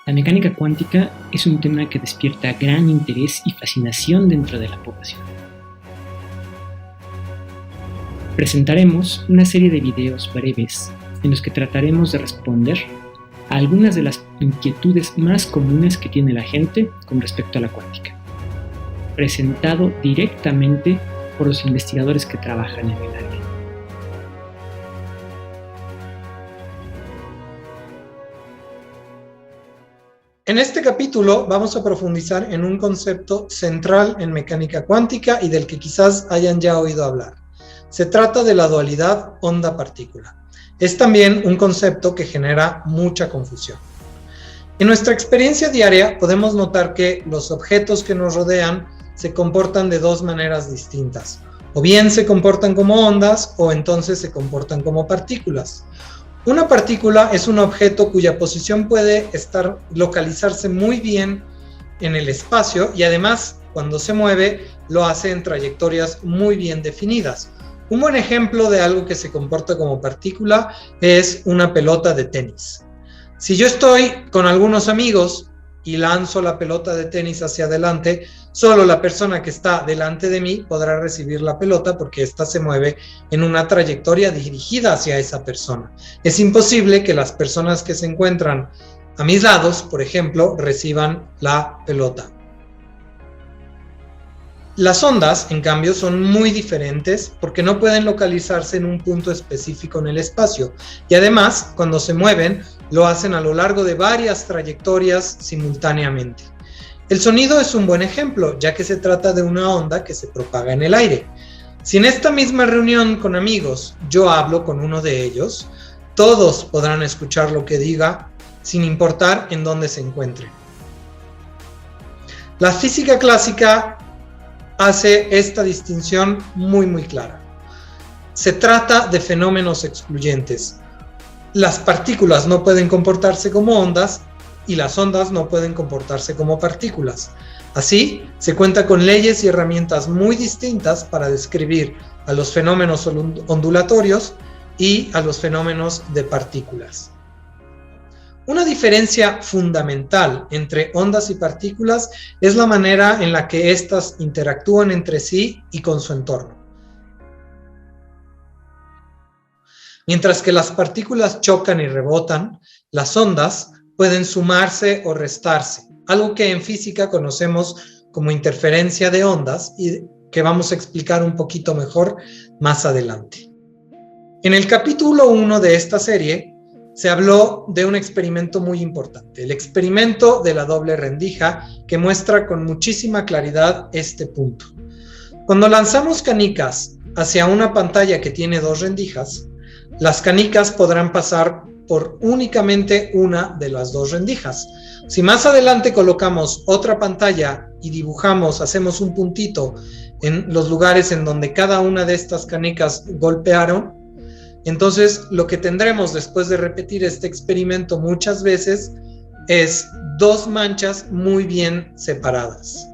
La mecánica cuántica es un tema que despierta gran interés y fascinación dentro de la población. Presentaremos una serie de videos breves en los que trataremos de responder a algunas de las inquietudes más comunes que tiene la gente con respecto a la cuántica, presentado directamente por los investigadores que trabajan en el área. En este capítulo vamos a profundizar en un concepto central en mecánica cuántica y del que quizás hayan ya oído hablar. Se trata de la dualidad onda-partícula. Es también un concepto que genera mucha confusión. En nuestra experiencia diaria podemos notar que los objetos que nos rodean se comportan de dos maneras distintas. O bien se comportan como ondas o entonces se comportan como partículas. Una partícula es un objeto cuya posición puede localizarse muy bien en el espacio y además cuando se mueve lo hace en trayectorias muy bien definidas. Un buen ejemplo de algo que se comporta como partícula es una pelota de tenis. Si yo estoy con algunos amigos y lanzo la pelota de tenis hacia adelante, solo la persona que está delante de mí podrá recibir la pelota porque ésta se mueve en una trayectoria dirigida hacia esa persona. Es imposible que las personas que se encuentran a mis lados, por ejemplo, reciban la pelota. Las ondas, en cambio, son muy diferentes porque no pueden localizarse en un punto específico en el espacio y además, cuando se mueven, lo hacen a lo largo de varias trayectorias simultáneamente. El sonido es un buen ejemplo, ya que se trata de una onda que se propaga en el aire. Si en esta misma reunión con amigos yo hablo con uno de ellos, todos podrán escuchar lo que diga sin importar en dónde se encuentren. La física clásica hace esta distinción muy clara. Se trata de fenómenos excluyentes. Las partículas no pueden comportarse como ondas y las ondas no pueden comportarse como partículas. Así, se cuenta con leyes y herramientas muy distintas para describir a los fenómenos ondulatorios y a los fenómenos de partículas. Una diferencia fundamental entre ondas y partículas es la manera en la que éstas interactúan entre sí y con su entorno. Mientras que las partículas chocan y rebotan, las ondas pueden sumarse o restarse, algo que en física conocemos como interferencia de ondas y que vamos a explicar un poquito mejor más adelante. En el capítulo 1 de esta serie se habló de un experimento muy importante, el experimento de la doble rendija, que muestra con muchísima claridad este punto. Cuando lanzamos canicas hacia una pantalla que tiene dos rendijas, las canicas podrán pasar por únicamente una de las dos rendijas. Si más adelante colocamos otra pantalla y hacemos un puntito en los lugares en donde cada una de estas canicas golpearon, entonces lo que tendremos después de repetir este experimento muchas veces es dos manchas muy bien separadas.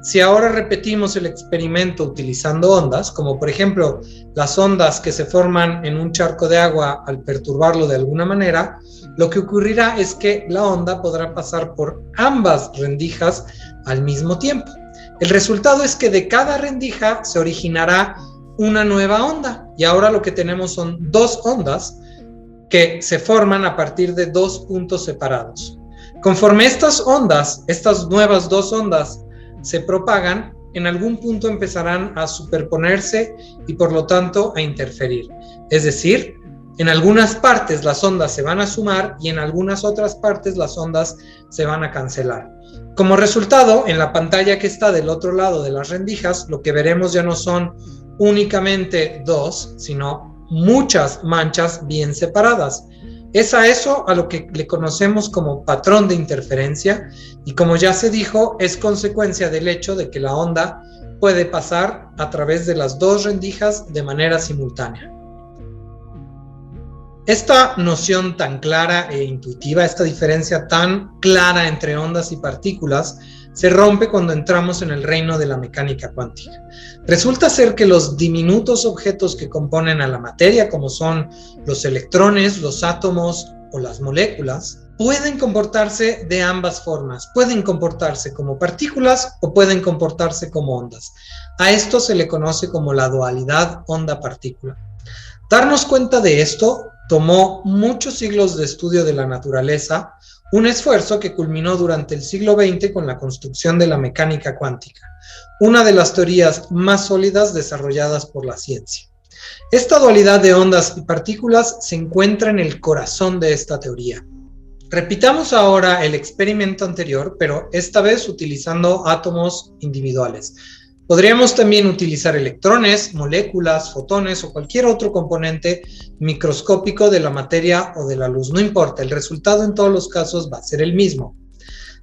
Si ahora repetimos el experimento utilizando ondas, como por ejemplo las ondas que se forman en un charco de agua al perturbarlo de alguna manera, lo que ocurrirá es que la onda podrá pasar por ambas rendijas al mismo tiempo. El resultado es que de cada rendija se originará una nueva onda y ahora lo que tenemos son dos ondas que se forman a partir de dos puntos separados. Conforme estas ondas, estas nuevas dos ondas se propagan, en algún punto empezarán a superponerse y por lo tanto a interferir. Es decir, en algunas partes las ondas se van a sumar y en algunas otras partes las ondas se van a cancelar. Como resultado, en la pantalla que está del otro lado de las rendijas, lo que veremos ya no son únicamente dos, sino muchas manchas bien separadas. Es a eso a lo que le conocemos como patrón de interferencia y como ya se dijo, es consecuencia del hecho de que la onda puede pasar a través de las dos rendijas de manera simultánea. Esta noción tan clara e intuitiva, esta diferencia tan clara entre ondas y partículas, se rompe cuando entramos en el reino de la mecánica cuántica. Resulta ser que los diminutos objetos que componen a la materia, como son los electrones, los átomos o las moléculas, pueden comportarse de ambas formas. Pueden comportarse como partículas o pueden comportarse como ondas. A esto se le conoce como la dualidad onda-partícula. Darnos cuenta de esto tomó muchos siglos de estudio de la naturaleza, un esfuerzo que culminó durante el siglo XX con la construcción de la mecánica cuántica, una de las teorías más sólidas desarrolladas por la ciencia. Esta dualidad de ondas y partículas se encuentra en el corazón de esta teoría. Repitamos ahora el experimento anterior, pero esta vez utilizando átomos individuales. Podríamos también utilizar electrones, moléculas, fotones o cualquier otro componente microscópico de la materia o de la luz. No importa, el resultado en todos los casos va a ser el mismo.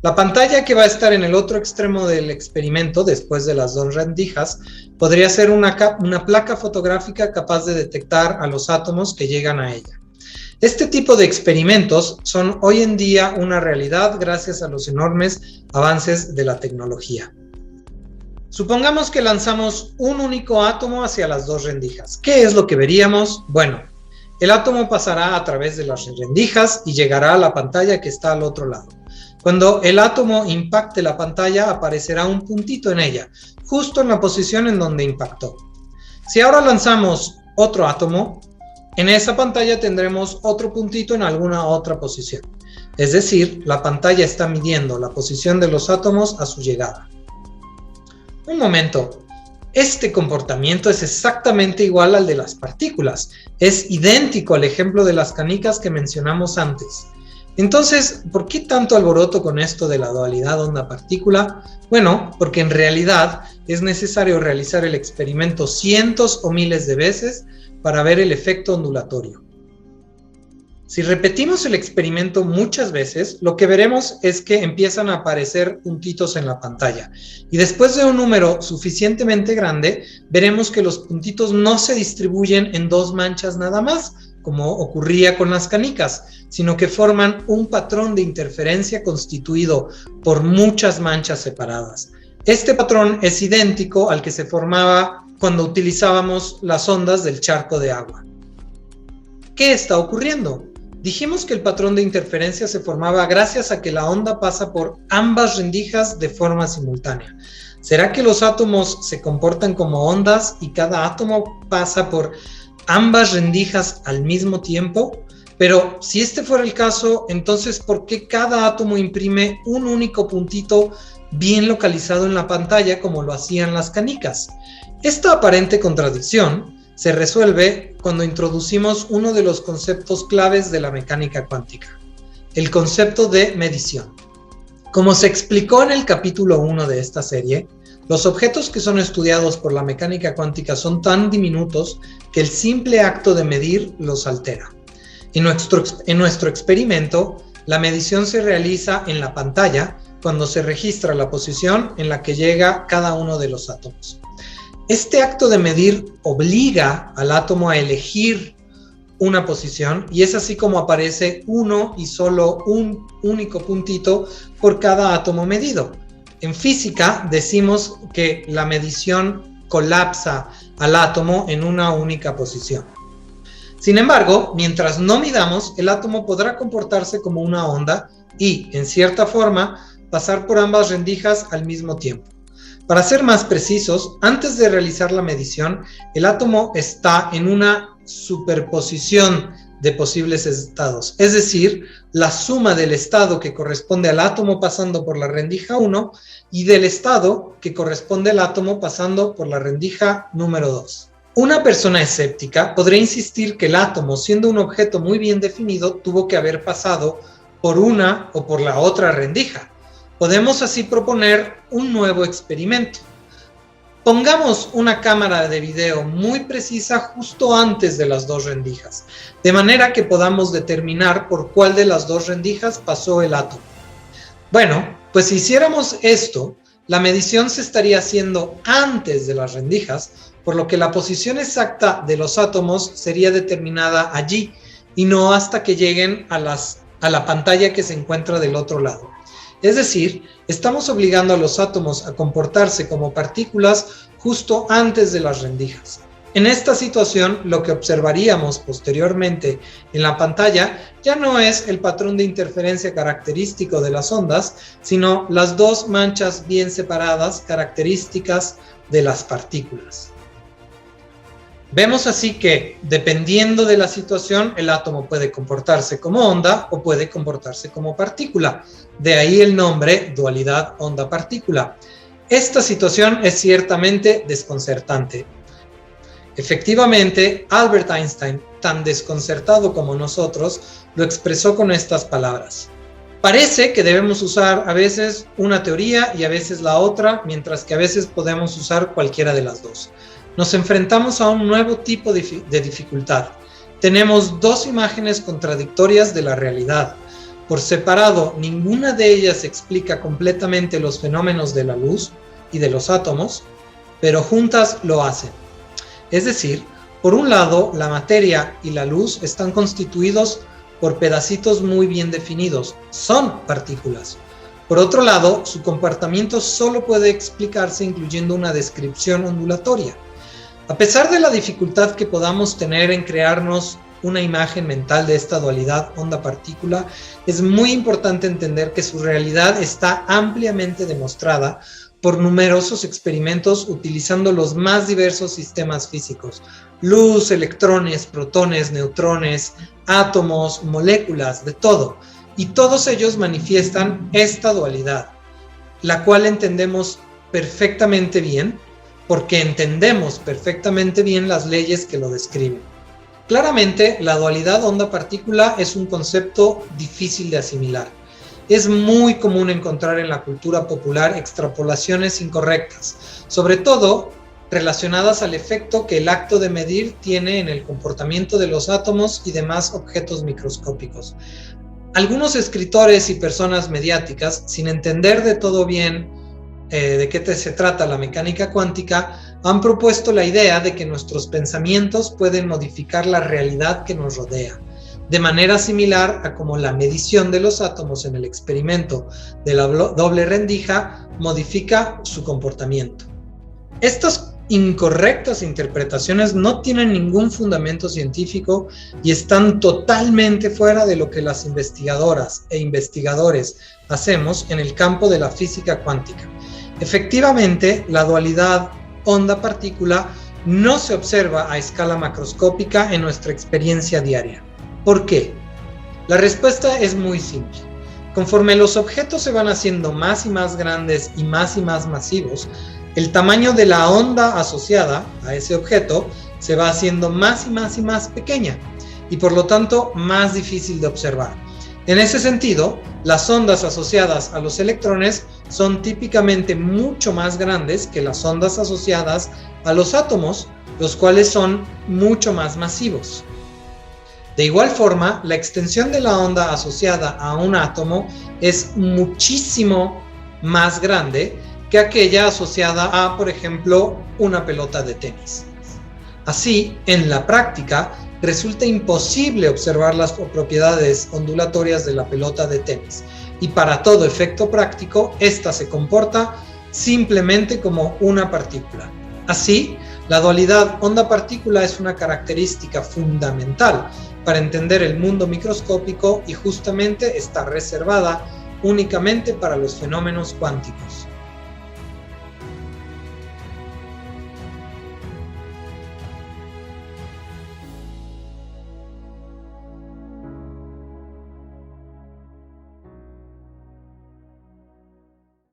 La pantalla que va a estar en el otro extremo del experimento, después de las dos rendijas, podría ser una placa fotográfica capaz de detectar a los átomos que llegan a ella. Este tipo de experimentos son hoy en día una realidad gracias a los enormes avances de la tecnología. Supongamos que lanzamos un único átomo hacia las dos rendijas. ¿Qué es lo que veríamos? Bueno, el átomo pasará a través de las rendijas y llegará a la pantalla que está al otro lado. Cuando el átomo impacte la pantalla, aparecerá un puntito en ella, justo en la posición en donde impactó. Si ahora lanzamos otro átomo, en esa pantalla tendremos otro puntito en alguna otra posición. Es decir, la pantalla está midiendo la posición de los átomos a su llegada. Un momento, este comportamiento es exactamente igual al de las partículas. Es idéntico al ejemplo de las canicas que mencionamos antes. Entonces, ¿por qué tanto alboroto con esto de la dualidad onda-partícula? Bueno, porque en realidad es necesario realizar el experimento cientos o miles de veces para ver el efecto ondulatorio. Si repetimos el experimento muchas veces, lo que veremos es que empiezan a aparecer puntitos en la pantalla. Y después de un número suficientemente grande, veremos que los puntitos no se distribuyen en dos manchas nada más, como ocurría con las canicas, sino que forman un patrón de interferencia constituido por muchas manchas separadas. Este patrón es idéntico al que se formaba cuando utilizábamos las ondas del charco de agua. ¿Qué está ocurriendo? Dijimos que el patrón de interferencia se formaba gracias a que la onda pasa por ambas rendijas de forma simultánea. ¿Será que los átomos se comportan como ondas y cada átomo pasa por ambas rendijas al mismo tiempo? Pero si este fuera el caso, entonces ¿por qué cada átomo imprime un único puntito bien localizado en la pantalla como lo hacían las canicas? Esta aparente contradicción se resuelve cuando introducimos uno de los conceptos claves de la mecánica cuántica, el concepto de medición. Como se explicó en el capítulo 1 de esta serie, los objetos que son estudiados por la mecánica cuántica son tan diminutos que el simple acto de medir los altera. En nuestro experimento, la medición se realiza en la pantalla cuando se registra la posición en la que llega cada uno de los átomos. Este acto de medir obliga al átomo a elegir una posición y es así como aparece uno y solo un único puntito por cada átomo medido. En física decimos que la medición colapsa al átomo en una única posición. Sin embargo, mientras no midamos, el átomo podrá comportarse como una onda y, en cierta forma, pasar por ambas rendijas al mismo tiempo. Para ser más precisos, antes de realizar la medición, el átomo está en una superposición de posibles estados, es decir, la suma del estado que corresponde al átomo pasando por la rendija 1 y del estado que corresponde al átomo pasando por la rendija número 2. Una persona escéptica podría insistir que el átomo, siendo un objeto muy bien definido, tuvo que haber pasado por una o por la otra rendija. Podemos así proponer un nuevo experimento. Pongamos una cámara de video muy precisa justo antes de las dos rendijas, de manera que podamos determinar por cuál de las dos rendijas pasó el átomo. Bueno, pues si hiciéramos esto, la medición se estaría haciendo antes de las rendijas, por lo que la posición exacta de los átomos sería determinada allí y no hasta que lleguen a la pantalla que se encuentra del otro lado. Es decir, estamos obligando a los átomos a comportarse como partículas justo antes de las rendijas. En esta situación, lo que observaríamos posteriormente en la pantalla ya no es el patrón de interferencia característico de las ondas, sino las dos manchas bien separadas características de las partículas. Vemos así que, dependiendo de la situación, el átomo puede comportarse como onda o puede comportarse como partícula. De ahí el nombre dualidad onda-partícula. Esta situación es ciertamente desconcertante. Efectivamente, Albert Einstein, tan desconcertado como nosotros, lo expresó con estas palabras. Parece que debemos usar a veces una teoría y a veces la otra, mientras que a veces podemos usar cualquiera de las dos. Nos enfrentamos a un nuevo tipo de dificultad. Tenemos dos imágenes contradictorias de la realidad. Por separado, ninguna de ellas explica completamente los fenómenos de la luz y de los átomos, pero juntas lo hacen. Es decir, por un lado, la materia y la luz están constituidos por pedacitos muy bien definidos, son partículas. Por otro lado, su comportamiento solo puede explicarse incluyendo una descripción ondulatoria. A pesar de la dificultad que podamos tener en crearnos una imagen mental de esta dualidad onda-partícula, es muy importante entender que su realidad está ampliamente demostrada por numerosos experimentos utilizando los más diversos sistemas físicos: luz, electrones, protones, neutrones, átomos, moléculas, de todo. Y todos ellos manifiestan esta dualidad, la cual entendemos perfectamente bien, porque entendemos perfectamente bien las leyes que lo describen. Claramente, la dualidad onda-partícula es un concepto difícil de asimilar. Es muy común encontrar en la cultura popular extrapolaciones incorrectas, sobre todo relacionadas al efecto que el acto de medir tiene en el comportamiento de los átomos y demás objetos microscópicos. Algunos escritores y personas mediáticas, sin entender de todo bien de qué se trata la mecánica cuántica, han propuesto la idea de que nuestros pensamientos pueden modificar la realidad que nos rodea, de manera similar a como la medición de los átomos en el experimento de la doble rendija modifica su comportamiento. Estas incorrectas interpretaciones no tienen ningún fundamento científico y están totalmente fuera de lo que las investigadoras e investigadores hacemos en el campo de la física cuántica. Efectivamente, la dualidad onda-partícula no se observa a escala macroscópica en nuestra experiencia diaria. ¿Por qué? La respuesta es muy simple. Conforme los objetos se van haciendo más y más grandes y más masivos, el tamaño de la onda asociada a ese objeto se va haciendo más y más pequeña y por lo tanto más difícil de observar. En ese sentido, las ondas asociadas a los electrones son típicamente mucho más grandes que las ondas asociadas a los átomos, los cuales son mucho más masivos. De igual forma, la extensión de la onda asociada a un átomo es muchísimo más grande que aquella asociada a, por ejemplo, una pelota de tenis. Así, en la práctica, resulta imposible observar las propiedades ondulatorias de la pelota de tenis, y para todo efecto práctico, esta se comporta simplemente como una partícula. Así, la dualidad onda-partícula es una característica fundamental para entender el mundo microscópico y justamente está reservada únicamente para los fenómenos cuánticos.